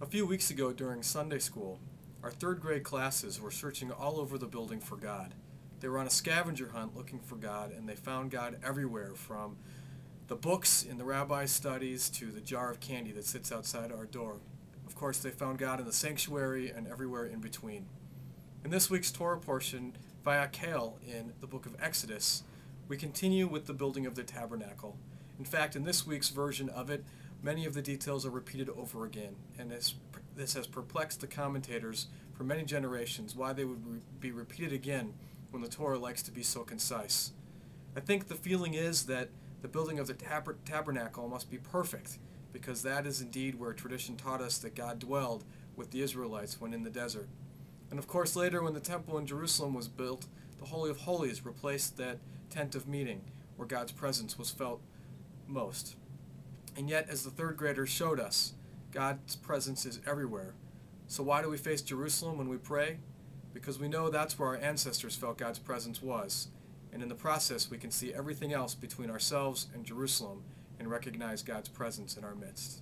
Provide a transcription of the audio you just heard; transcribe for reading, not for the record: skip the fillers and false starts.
A few weeks ago during Sunday school, our third grade classes were searching all over the building for God. They were on a scavenger hunt looking for God, and they found God everywhere, from the books in the rabbi's studies to the jar of candy that sits outside our door. Of course, they found God in the sanctuary and everywhere in between. In this week's Torah portion, Vayakhel, in the book of Exodus, we continue with the building of the tabernacle. In fact, in this week's version of it, many of the details are repeated over again, and this has perplexed the commentators for many generations why they would be repeated again when the Torah likes to be so concise. I think the feeling is that the building of the tabernacle must be perfect, because that is indeed where tradition taught us that God dwelled with the Israelites when in the desert. And of course later, when the temple in Jerusalem was built, the Holy of Holies replaced that tent of meeting where God's presence was felt most. And yet, as the third graders showed us, God's presence is everywhere. So why do we face Jerusalem when we pray? Because we know that's where our ancestors felt God's presence was. And in the process, we can see everything else between ourselves and Jerusalem and recognize God's presence in our midst.